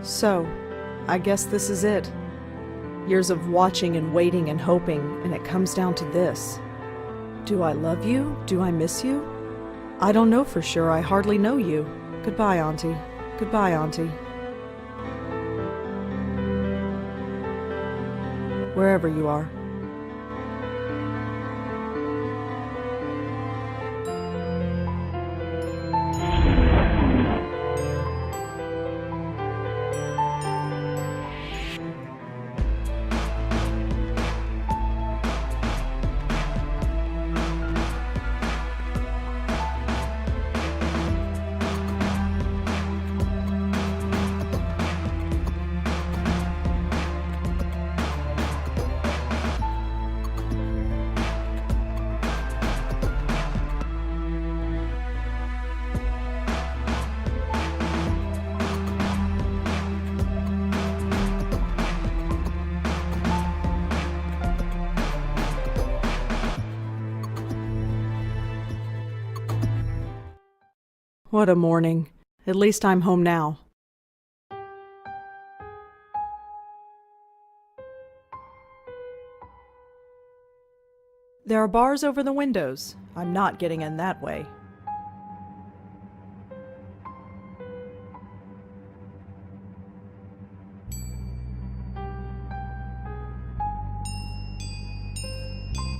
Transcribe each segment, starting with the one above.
So, I guess this is it. Years of watching and waiting and hoping, and it comes down to this. Do I love you? Do I miss you? I don't know for sure. I hardly know you. Goodbye, Auntie. Goodbye, Auntie. Wherever you are. What a morning. At least I'm home now. There are bars over the windows. I'm not getting in that way.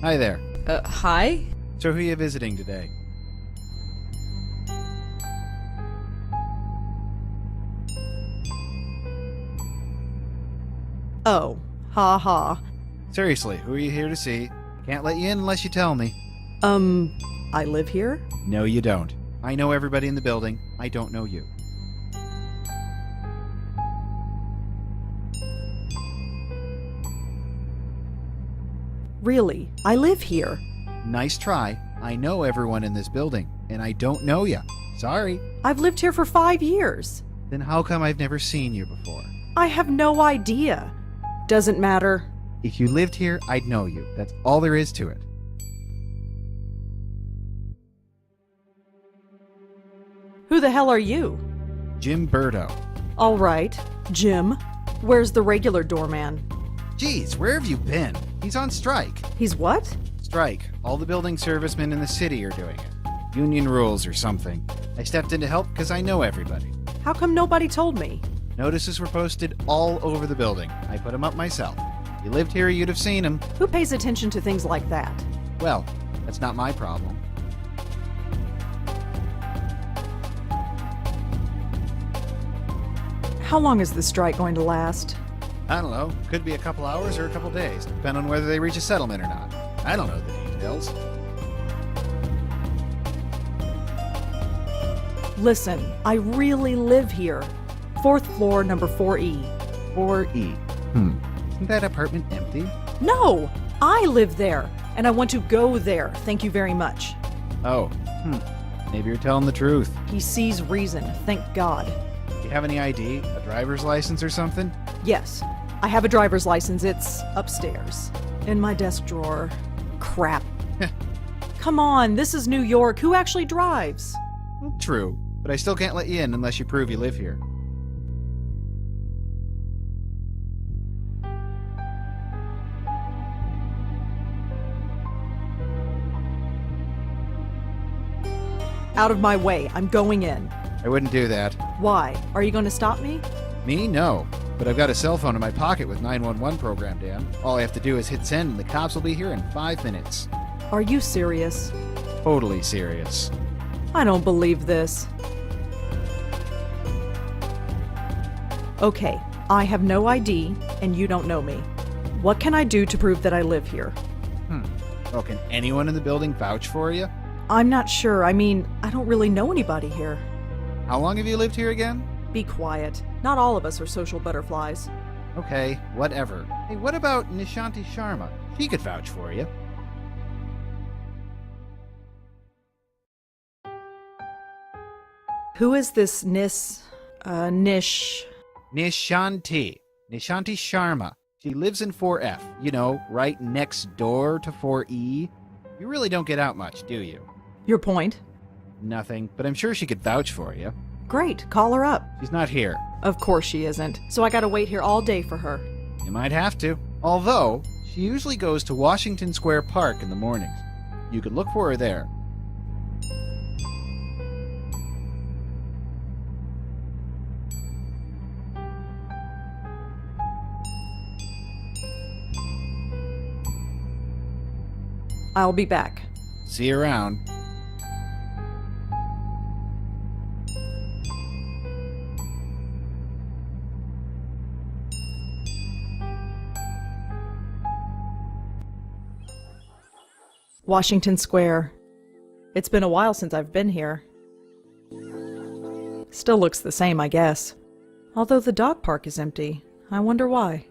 Hi there. Hi? So who are you visiting today? Oh, ha ha. Seriously, who are you here to see? Can't let you in unless you tell me. I live here? No, you don't. I know everybody in the building. I don't know you. Really, I live here. Nice try. I know everyone in this building, and I don't know you. Sorry. I've lived here for 5 years. Then how come I've never seen you before? I have no idea. Doesn't matter. If you lived here, I'd know you. That's all there is to it. Who the hell are you? Jim Burdo. All right, Jim. Where's the regular doorman? Geez, where have you been? He's on strike. He's what? Strike. All the building servicemen in the city are doing it. Union rules or something. I stepped in to help because I know everybody. How come nobody told me? Notices were posted all over the building. I put them up myself. If you lived here, you'd have seen them. Who pays attention to things like that? Well, that's not my problem. How long is the strike going to last? I don't know. Could be a couple hours or a couple days, depending on whether they reach a settlement or not. I don't know the details. Listen, I really live here. 4th floor, number 4E. 4E. Isn't that apartment empty? No! I live there, and I want to go there. Thank you very much. Oh. Maybe you're telling the truth. He sees reason, thank God. Do you have any ID? A driver's license or something? Yes, I have a driver's license. It's upstairs. In my desk drawer. Crap. Come on, this is New York. Who actually drives? Well, true, but I still can't let you in unless you prove you live here. Out of my way. I'm going in. I wouldn't do that. Why? Are you going to stop me? Me? No. But I've got a cell phone in my pocket with 911 programmed in. All I have to do is hit send and the cops will be here in 5 minutes. Are you serious? Totally serious. I don't believe this. Okay, I have no ID, and you don't know me. What can I do to prove that I live here? Well, can anyone in the building vouch for you? I'm not sure. I mean, I don't really know anybody here. How long have you lived here again? Be quiet. Not all of us are social butterflies. Okay, whatever. Hey, what about Nishanti Sharma? She could vouch for you. Who is this Nish? Nishanti. Nishanti Sharma. She lives in 4F, you know, right next door to 4E. You really don't get out much, do you? Your point? Nothing, but I'm sure she could vouch for you. Great, call her up. She's not here. Of course she isn't, so I gotta wait here all day for her. You might have to. Although, she usually goes to Washington Square Park in the mornings. You could look for her there. I'll be back. See you around. Washington Square. It's been a while since I've been here. Still looks the same, I guess. Although the dog park is empty. I wonder why.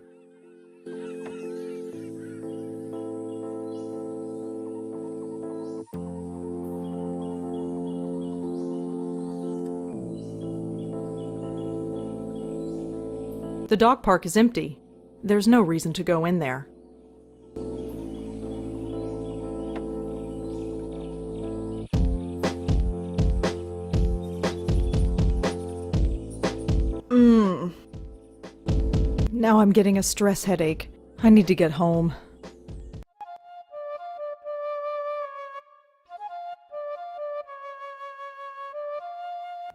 The dog park is empty. There's no reason to go in there. Now I'm getting a stress headache. I need to get home.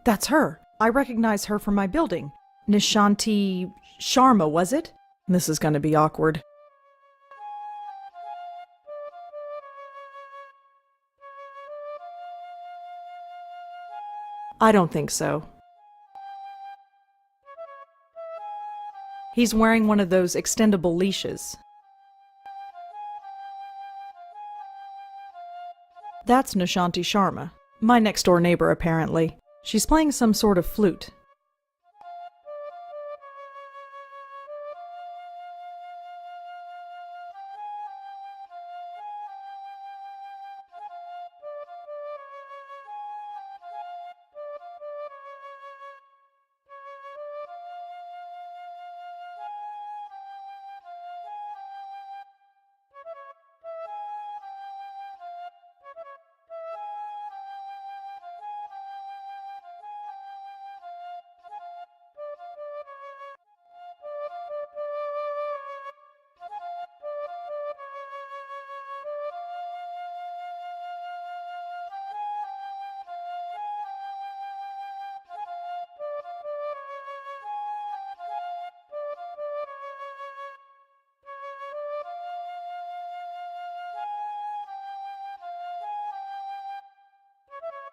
That's her. I recognize her from my building. Nishanti Sharma, was it? This is gonna be awkward. I don't think so. He's wearing one of those extendable leashes. That's Nishanti Sharma, my next-door neighbor apparently. She's playing some sort of flute.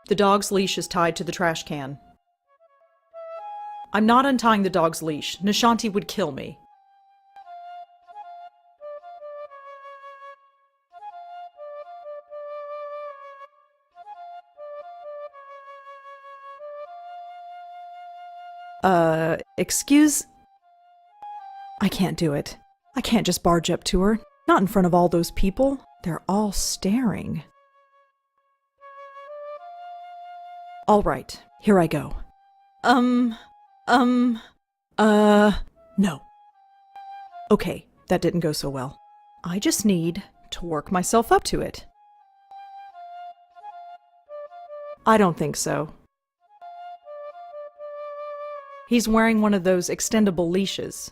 The dog's leash is tied to the trash can. I'm not untying the dog's leash. Nishanti would kill me. Excuse? I can't do it. I can't just barge up to her. Not in front of all those people. They're all staring. All right, here I go. No. Okay, that didn't go so well. I just need to work myself up to it. I don't think so. He's wearing one of those extendable leashes.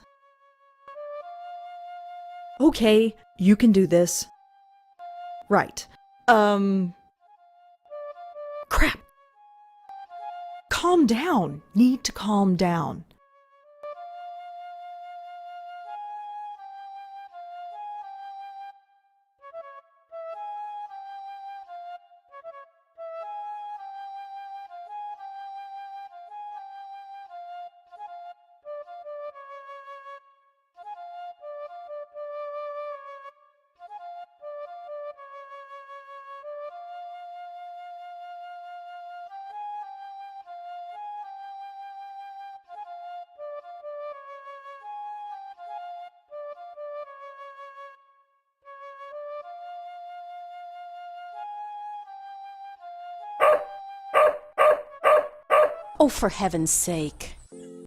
Okay, you can do this. Right. Crap. Calm down. Need to calm down. Oh, for heaven's sake.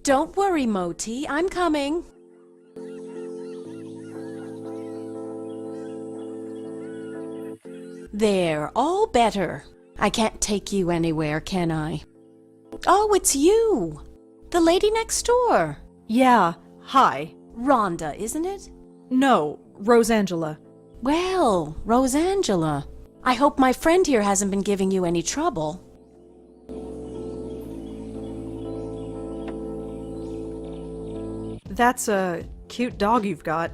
Don't worry, Moti. I'm coming. There, all better. I can't take you anywhere, can I? Oh, it's you! The lady next door. Yeah, hi. Rhonda, isn't it? No, Rosangela. Well, Rosangela. I hope my friend here hasn't been giving you any trouble. That's a cute dog you've got.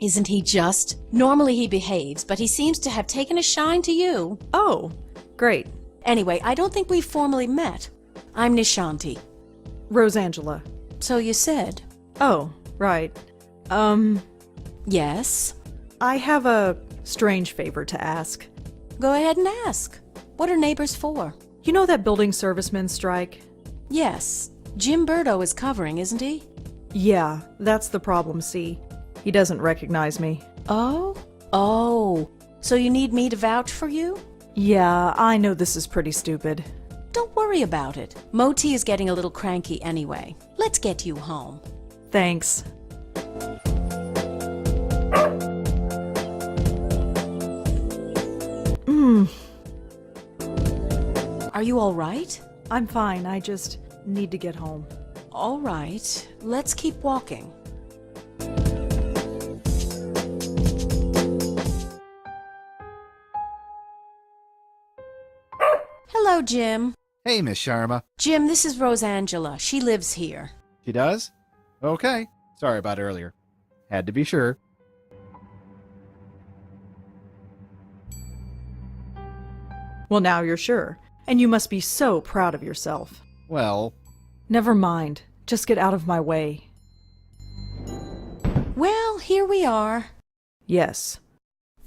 Isn't he just? Normally he behaves, but he seems to have taken a shine to you. Oh, great. Anyway, I don't think we've formally met. I'm Nishanti. Rosangela. So you said. Oh, right. Yes? I have a strange favor to ask. Go ahead and ask. What are neighbors for? You know that building servicemen strike? Yes. Jim Burdo is covering, isn't he? Yeah, that's the problem, see. He doesn't recognize me. Oh? Oh. So you need me to vouch for you? Yeah, I know this is pretty stupid. Don't worry about it. Moti is getting a little cranky anyway. Let's get you home. Thanks. Are you all right? I'm fine, I just need to get home. All right. Let's keep walking. Hello, Jim. Hey, Miss Sharma. Jim, this is Rosangela. She lives here. She does? Okay. Sorry about earlier. Had to be sure. Well, now you're sure. And you must be so proud of yourself. Well, Never mind. Just get out of my way. Well, here we are. Yes.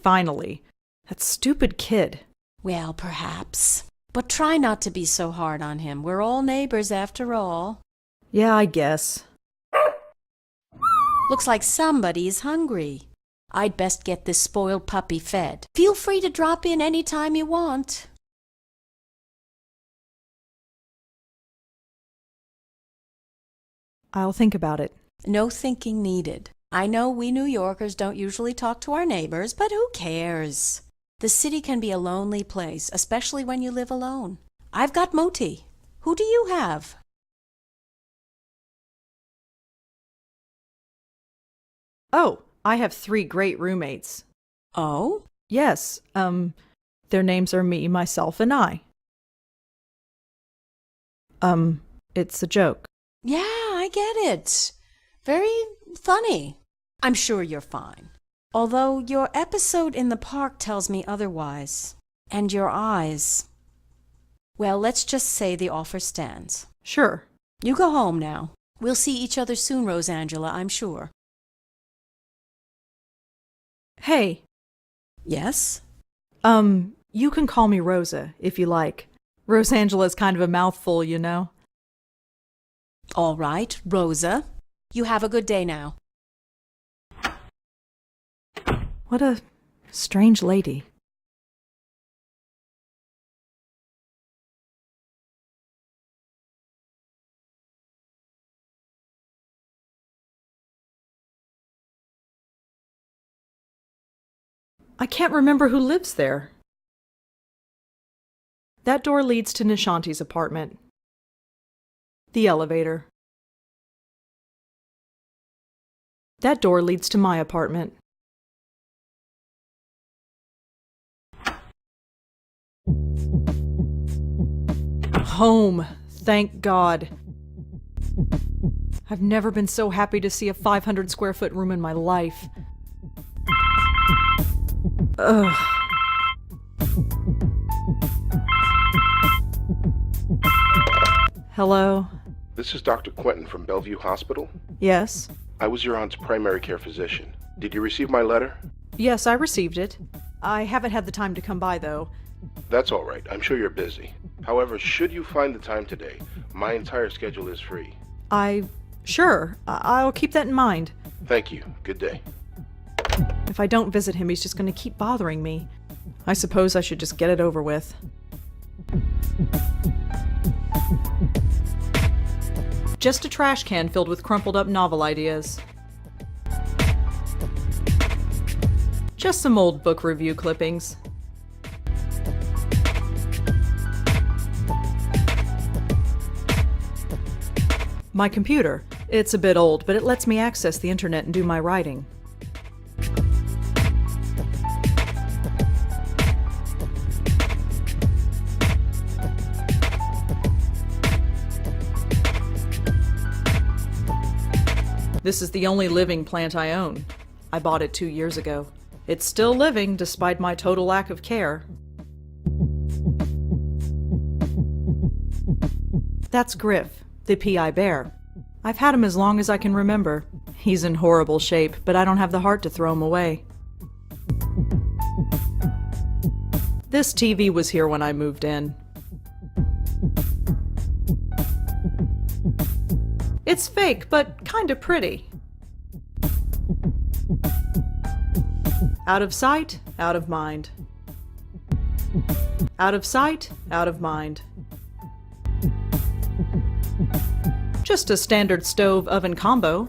Finally. That stupid kid. Well, perhaps. But try not to be so hard on him. We're all neighbors after all. Yeah, I guess. Looks like somebody is hungry. I'd best get this spoiled puppy fed. Feel free to drop in any time you want. I'll think about it. No thinking needed. I know we New Yorkers don't usually talk to our neighbors, but who cares? The city can be a lonely place, especially when you live alone. I've got Moti. Who do you have? Oh, I have 3 great roommates. Oh? Yes, their names are me, myself, and I. It's a joke. Yeah, I get it. Very funny. I'm sure you're fine. Although your episode in the park tells me otherwise. And your eyes. Well, let's just say the offer stands. Sure. You go home now. We'll see each other soon, Rosangela, I'm sure. Hey. Yes? You can call me Rosa, if you like. Rosangela's kind of a mouthful, you know. All right, Rosa. You have a good day now. What a strange lady. I can't remember who lives there. That door leads to Nishanti's apartment. The elevator. That door leads to my apartment. Home, thank God. I've never been so happy to see a 500 square foot room in my life. Ugh. Hello? This is Dr. Quentin from Bellevue Hospital. Yes? I was your aunt's primary care physician. Did you receive my letter? Yes, I received it. I haven't had the time to come by, though. That's all right. I'm sure you're busy. However, should you find the time today, my entire schedule is free. Sure. I'll keep that in mind. Thank you. Good day. If I don't visit him, he's just going to keep bothering me. I suppose I should just get it over with. Just a trash can filled with crumpled up novel ideas. Just some old book review clippings. My computer. It's a bit old, but it lets me access the internet and do my writing. This is the only living plant I own. I bought it 2 years ago. It's still living despite my total lack of care. That's Griff, the PI bear. I've had him as long as I can remember. He's in horrible shape, but I don't have the heart to throw him away. This TV was here when I moved in. It's fake, but kinda pretty. Out of sight, out of mind. Out of sight, out of mind. Just a standard stove oven combo.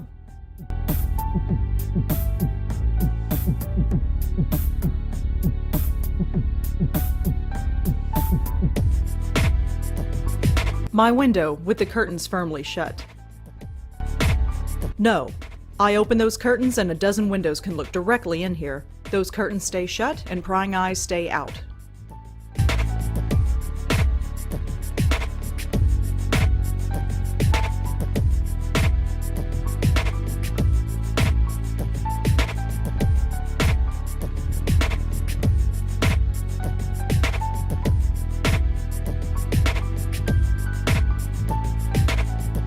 My window with the curtains firmly shut. No. I open those curtains and a dozen windows can look directly in here. Those curtains stay shut and prying eyes stay out.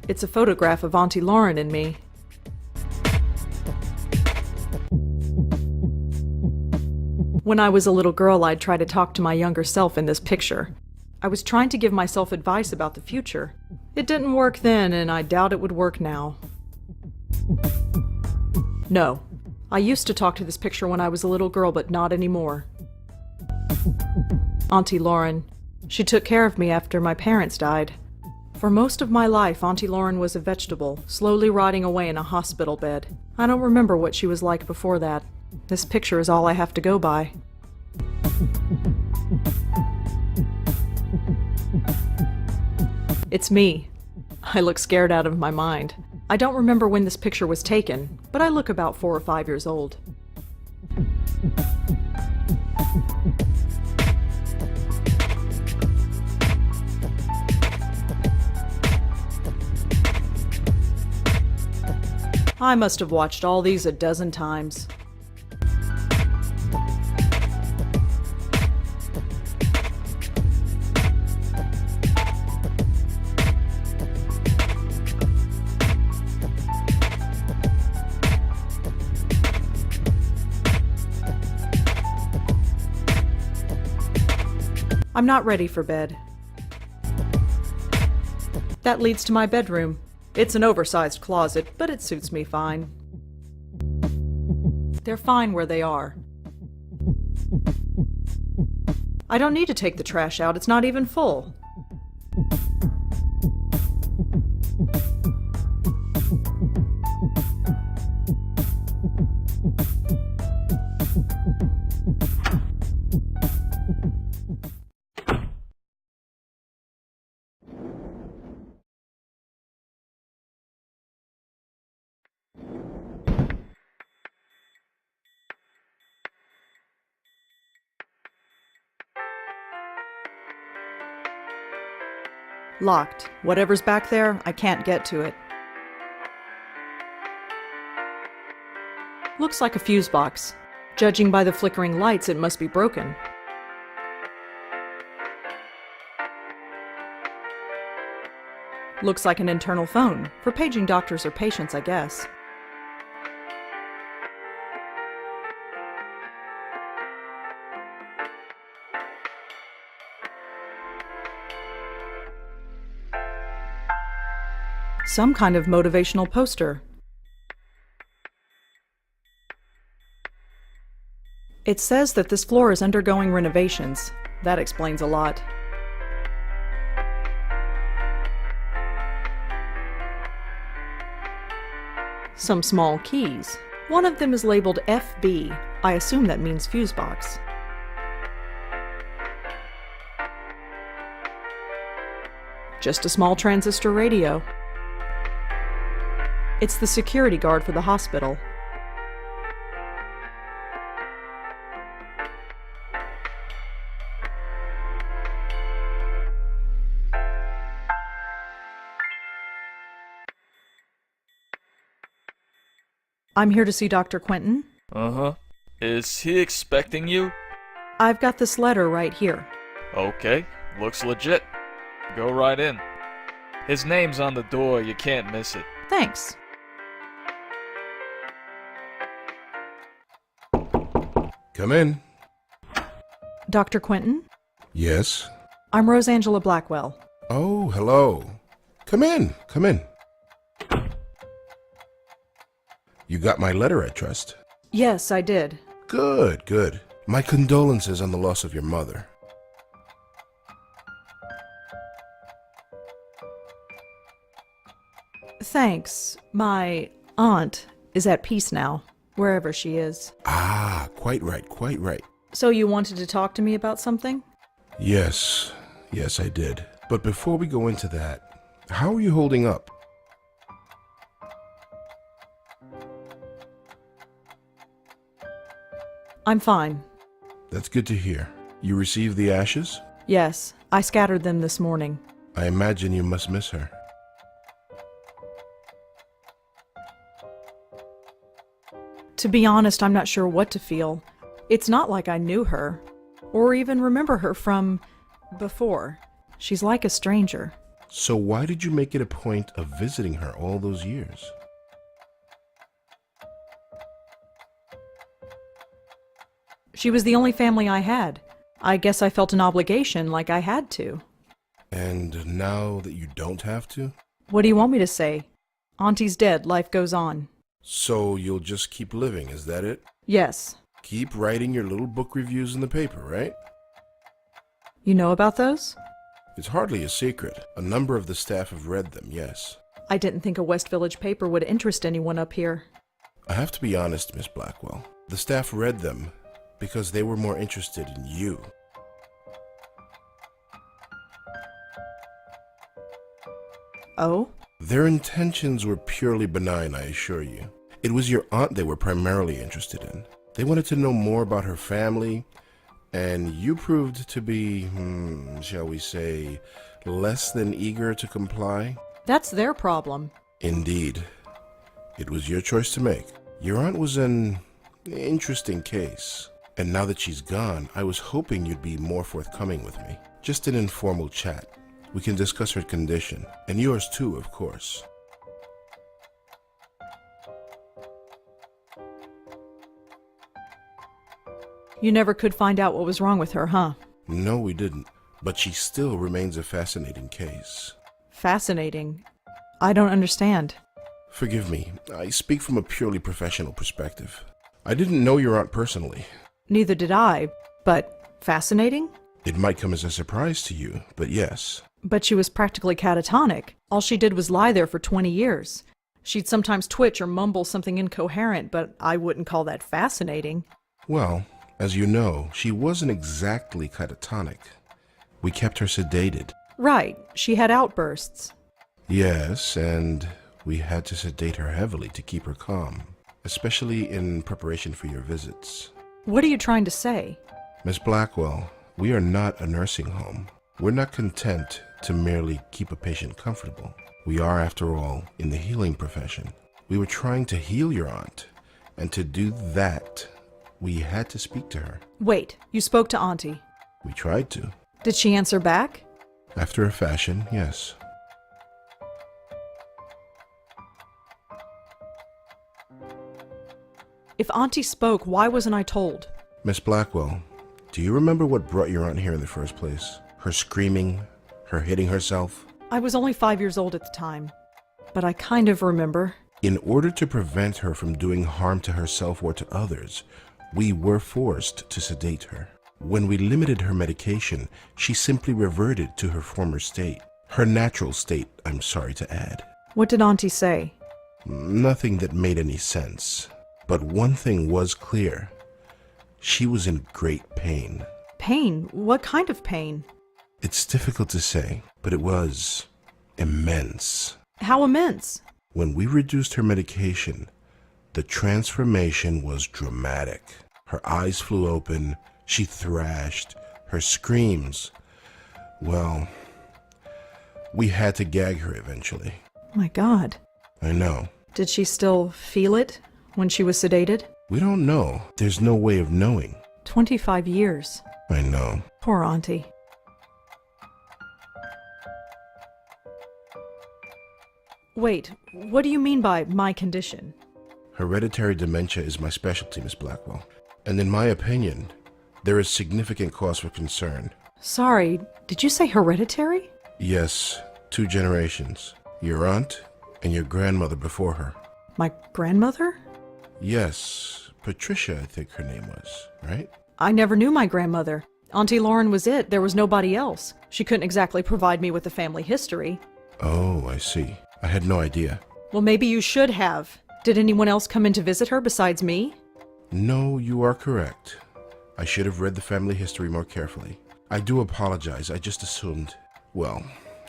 It's a photograph of Auntie Lauren and me. When I was a little girl, I'd try to talk to my younger self in this picture. I was trying to give myself advice about the future. It didn't work then, and I doubt it would work now. No. I used to talk to this picture when I was a little girl, but not anymore. Auntie Lauren. She took care of me after my parents died. For most of my life, Auntie Lauren was a vegetable, slowly rotting away in a hospital bed. I don't remember what she was like before that. This picture is all I have to go by. It's me. I look scared out of my mind. I don't remember when this picture was taken, but I look about 4 or 5 years old. I must have watched all these a dozen times. I'm not ready for bed. That leads to my bedroom. It's an oversized closet, but it suits me fine. They're fine where they are. I don't need to take the trash out, it's not even full. Locked. Whatever's back there, I can't get to it. Looks like a fuse box. Judging by the flickering lights, it must be broken. Looks like an internal phone, for paging doctors or patients, I guess. Some kind of motivational poster. It says that this floor is undergoing renovations. That explains a lot. Some small keys. One of them is labeled FB. I assume that means fuse box. Just a small transistor radio. It's the security guard for the hospital. I'm here to see Dr. Quentin. Uh-huh. Is he expecting you? I've got this letter right here. Okay, looks legit. Go right in. His name's on the door, you can't miss it. Thanks. Come in. Dr. Quentin? Yes? I'm Rosangela Blackwell. Oh, hello. Come in, come in. You got my letter, I trust? Yes, I did. Good, good. My condolences on the loss of your mother. Thanks. My aunt is at peace now, wherever she is. Ah, quite right, quite right. So you wanted to talk to me about something? Yes, yes, I did. But before we go into that, how are you holding up? I'm fine. That's good to hear. You received the ashes? Yes, I scattered them this morning. I imagine you must miss her. To be honest, I'm not sure what to feel. It's not like I knew her, or even remember her from before. She's like a stranger. So why did you make it a point of visiting her all those years? She was the only family I had. I guess I felt an obligation, like I had to. And now that you don't have to? What do you want me to say? Auntie's dead, life goes on. So you'll just keep living, is that it? Yes. Keep writing your little book reviews in the paper, right? You know about those? It's hardly a secret. A number of the staff have read them, yes. I didn't think a West Village paper would interest anyone up here. I have to be honest, Miss Blackwell. The staff read them because they were more interested in you. Oh? Their intentions were purely benign, I assure you. It was your aunt they were primarily interested in. They wanted to know more about her family, and you proved to be, shall we say, less than eager to comply? That's their problem. Indeed. It was your choice to make. Your aunt was an interesting case. And now that she's gone, I was hoping you'd be more forthcoming with me. Just an informal chat. We can discuss her condition, and yours too, of course. You never could find out what was wrong with her, huh? No, we didn't. But she still remains a fascinating case. Fascinating. I don't understand. Forgive me, I speak from a purely professional perspective. I didn't know your aunt personally. Neither did I, but fascinating? It might come as a surprise to you, but yes. But she was practically catatonic. All she did was lie there for 20 years. She'd sometimes twitch or mumble something incoherent, but I wouldn't call that fascinating. Well, as you know, she wasn't exactly catatonic. We kept her sedated. Right, she had outbursts. Yes, and we had to sedate her heavily to keep her calm, especially in preparation for your visits. What are you trying to say? Miss Blackwell, we are not a nursing home. We're not content to merely keep a patient comfortable. We are, after all, in the healing profession. We were trying to heal your aunt, and to do that, we had to speak to her. Wait, you spoke to Auntie. We tried to. Did she answer back? After a fashion, yes. If Auntie spoke, why wasn't I told? Miss Blackwell, do you remember what brought your aunt here in the first place? Her screaming, her hitting herself? I was only 5 years old at the time, but I kind of remember. In order to prevent her from doing harm to herself or to others, we were forced to sedate her. When we limited her medication, she simply reverted to her former state. Her natural state, I'm sorry to add. What did Auntie say? Nothing that made any sense. But one thing was clear. She was in great pain. Pain? What kind of pain? It's difficult to say, but it was immense. How immense? When we reduced her medication, the transformation was dramatic. Her eyes flew open, she thrashed, her screams. Well, we had to gag her eventually. My God. I know. Did she still feel it when she was sedated? We don't know. There's no way of knowing. 25 years. I know. Poor Auntie. Wait, what do you mean by my condition? Hereditary dementia is my specialty, Miss Blackwell. And in my opinion, there is significant cause for concern. Sorry, did you say hereditary? Yes, 2 generations. Your aunt and your grandmother before her. My grandmother? Yes, Patricia, I think her name was, right? I never knew my grandmother. Auntie Lauren was it. There was nobody else. She couldn't exactly provide me with a family history. Oh, I see. I had no idea. Well, maybe you should have. Did anyone else come in to visit her besides me? No, you are correct. I should have read the family history more carefully. I do apologize. I just assumed. Well,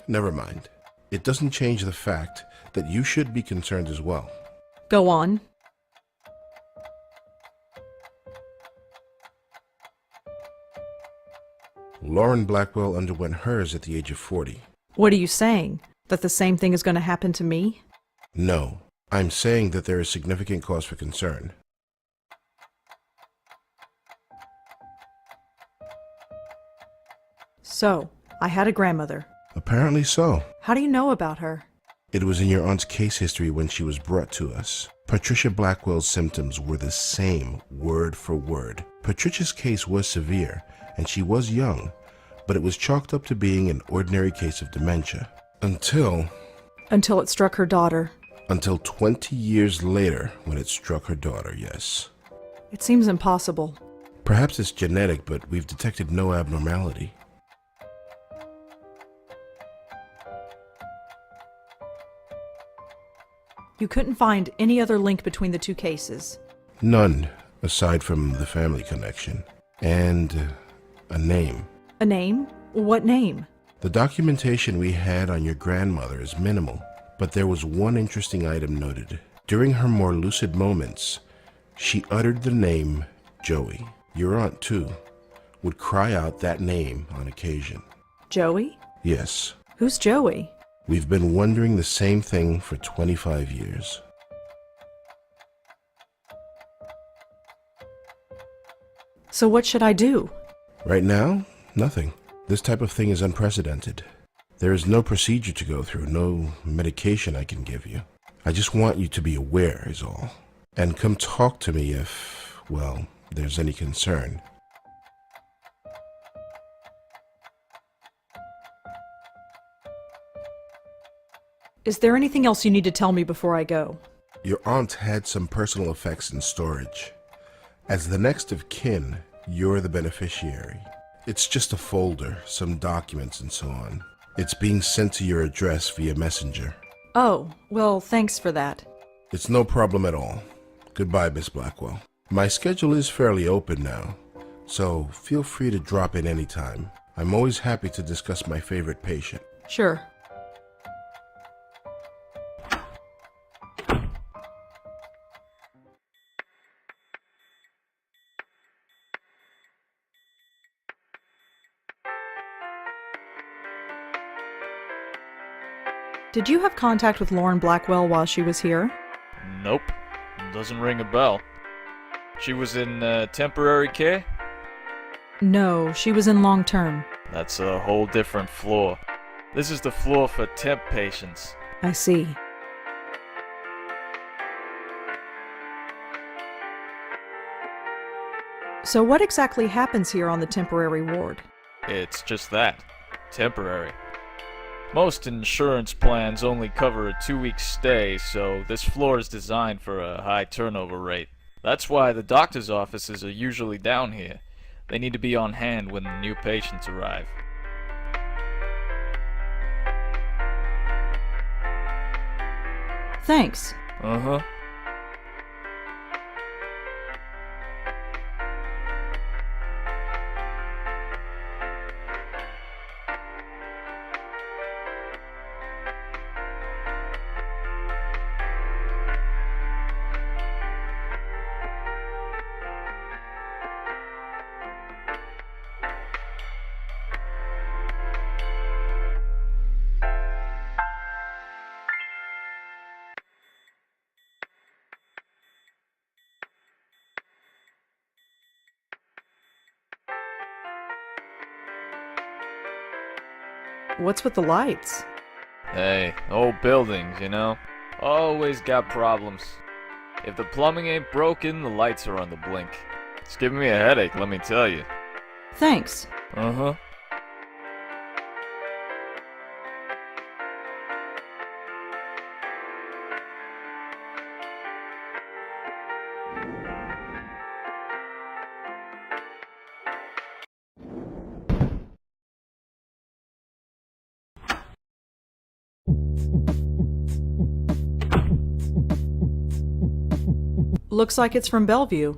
never mind. It doesn't change the fact that you should be concerned as well. Go on. Lauren Blackwell underwent hers at the age of 40. What are you saying? That the same thing is going to happen to me? No, I'm saying that there is significant cause for concern. So, I had a grandmother. Apparently so. How do you know about her? It was in your aunt's case history when she was brought to us. Patricia Blackwell's symptoms were the same, word for word. Patricia's case was severe, and she was young, but it was chalked up to being an ordinary case of dementia. Until Until it struck her daughter. Until 20 years later, when it struck her daughter, yes. It seems impossible. Perhaps it's genetic, but we've detected no abnormality. You couldn't find any other link between the 2 cases. None, aside from the family connection. And a name. A name? What name? The documentation we had on your grandmother is minimal, but there was one interesting item noted. During her more lucid moments, she uttered the name Joey. Your aunt, too, would cry out that name on occasion. Joey? Yes. Who's Joey? We've been wondering the same thing for 25 years. So what should I do? Right now, nothing. This type of thing is unprecedented. There is no procedure to go through, no medication I can give you. I just want you to be aware is all. And come talk to me if, well, there's any concern. Is there anything else you need to tell me before I go? Your aunt had some personal effects in storage. As the next of kin, you're the beneficiary. It's just a folder, some documents and so on. It's being sent to your address via messenger. Oh, well, thanks for that. It's no problem at all. Goodbye, Miss Blackwell. My schedule is fairly open now, so feel free to drop in anytime. I'm always happy to discuss my favorite patient. Sure. Did you have contact with Lauren Blackwell while she was here? Nope. Doesn't ring a bell. She was in temporary care? No, she was in long-term. That's a whole different floor. This is the floor for temp patients. I see. So what exactly happens here on the temporary ward? It's just that. Temporary. Most insurance plans only cover a 2-week stay, so this floor is designed for a high turnover rate. That's why the doctor's offices are usually down here. They need to be on hand when the new patients arrive. Thanks. Uh-huh. What's with the lights? Hey, old buildings, you know? Always got problems. If the plumbing ain't broken, the lights are on the blink. It's giving me a headache, let me tell you. Thanks. Uh-huh. Looks like it's from Bellevue.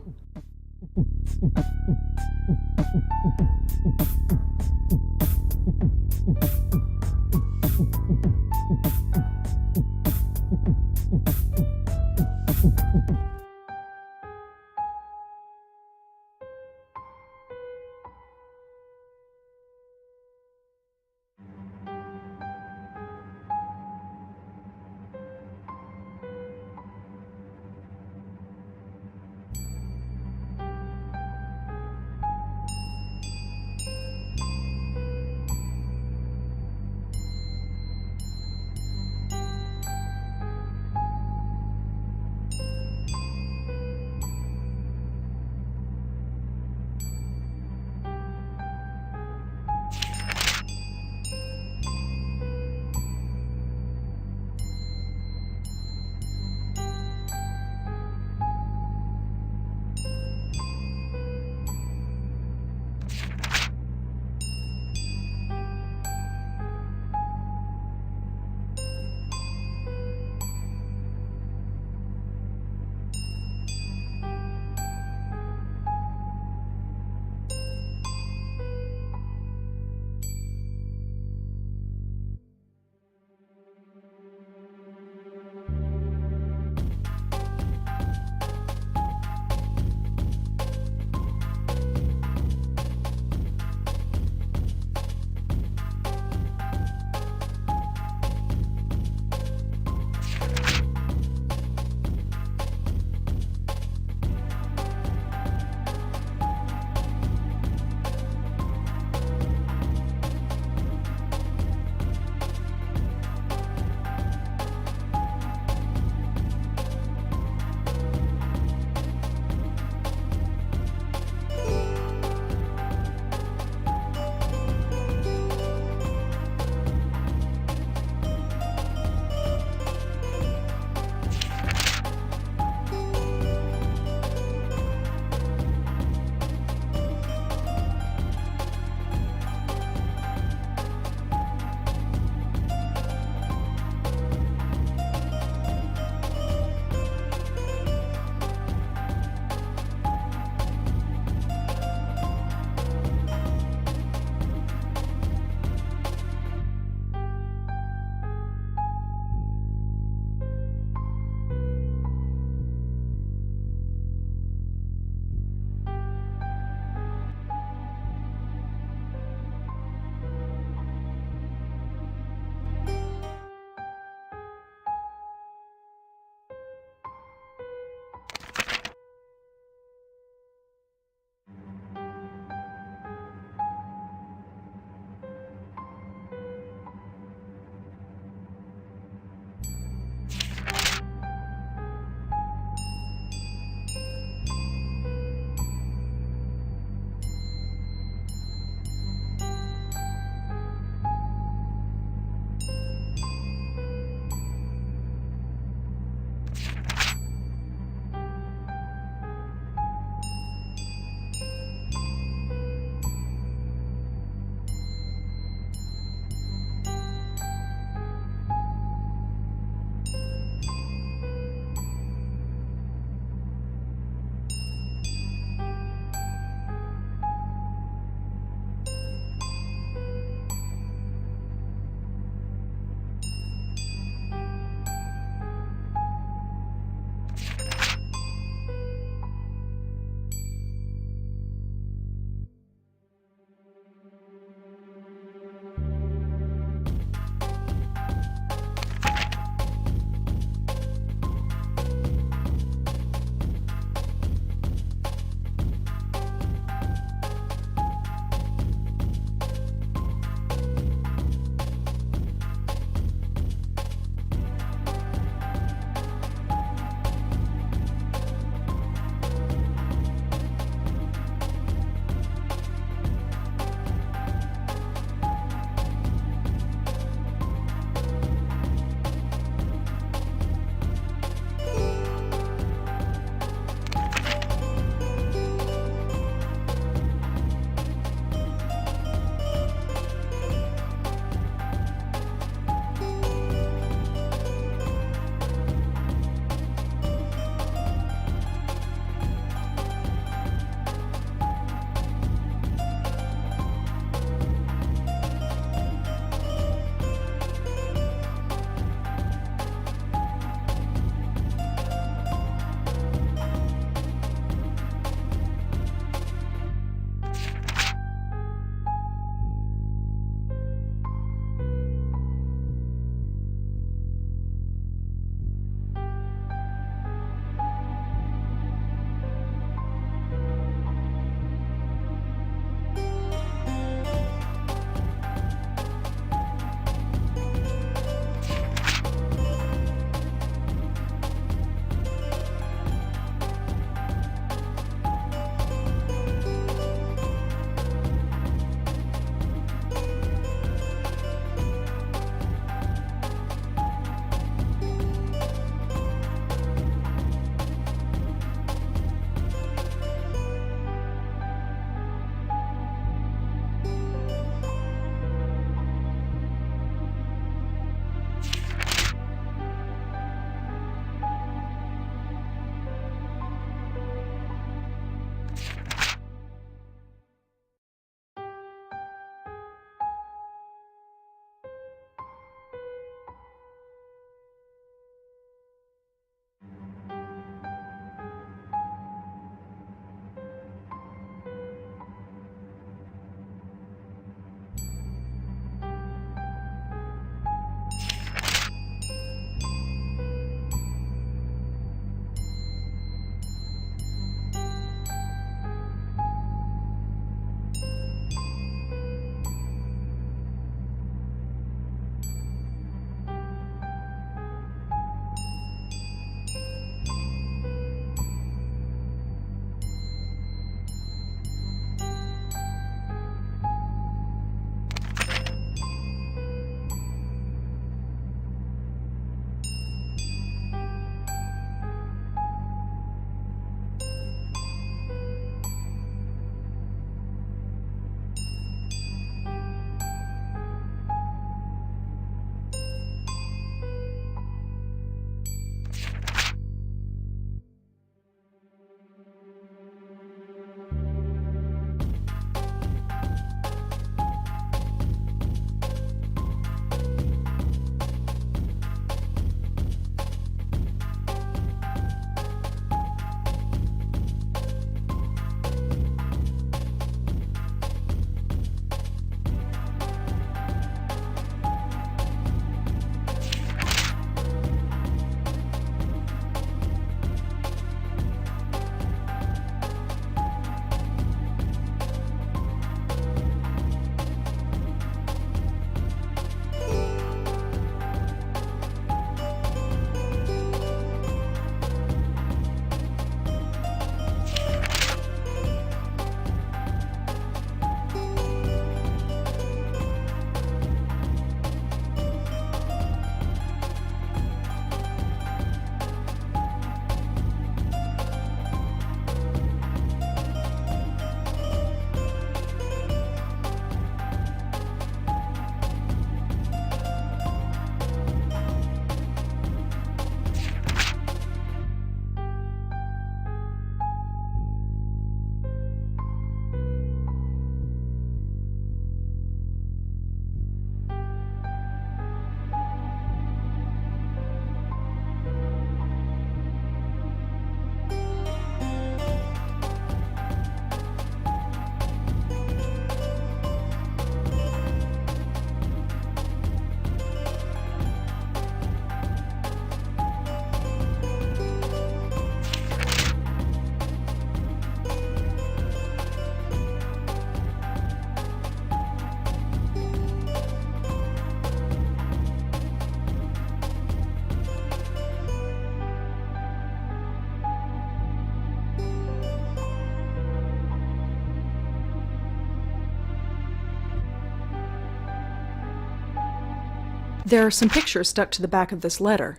There are some pictures stuck to the back of this letter.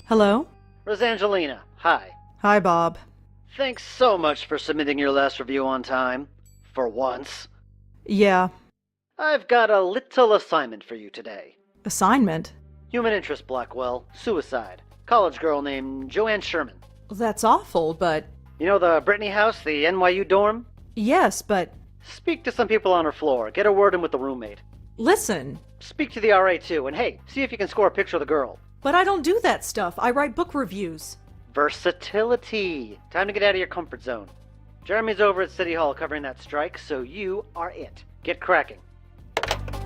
Hello? Rosangelina, hi. Hi, Bob. Thanks so much for submitting your last review on time. For once. Yeah. I've got a little assignment for you today. Assignment? Human interest, Blackwell. Suicide. College girl named Joanne Sherman. That's awful, but... You know the Brittany house, the NYU dorm? Yes, but... Speak to some people on her floor. Get a word in with the roommate. Listen! Speak to the RA too, and hey, see if you can score a picture of the girl. But I don't do that stuff. I write book reviews. Versatility. Time to get out of your comfort zone. Jeremy's over at City Hall covering that strike, so you are it. Get cracking.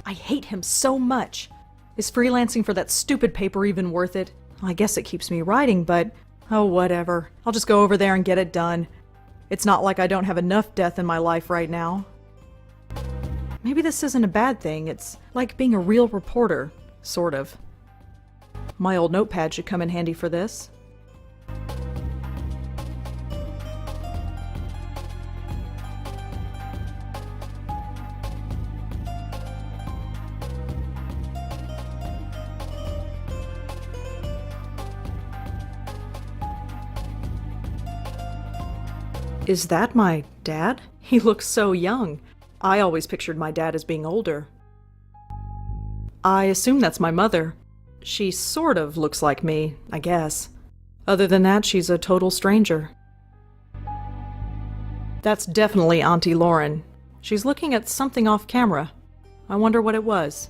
I hate him so much. Is freelancing for that stupid paper even worth it? I guess it keeps me writing, but... oh, whatever. I'll just go over there and get it done. It's not like I don't have enough death in my life right now. Maybe this isn't a bad thing. It's like being a real reporter. Sort of. My old notepad should come in handy for this. Is that my dad? He looks so young. I always pictured my dad as being older. I assume that's my mother. She sort of looks like me, I guess. Other than that, she's a total stranger. That's definitely Auntie Lauren. She's looking at something off camera. I wonder what it was.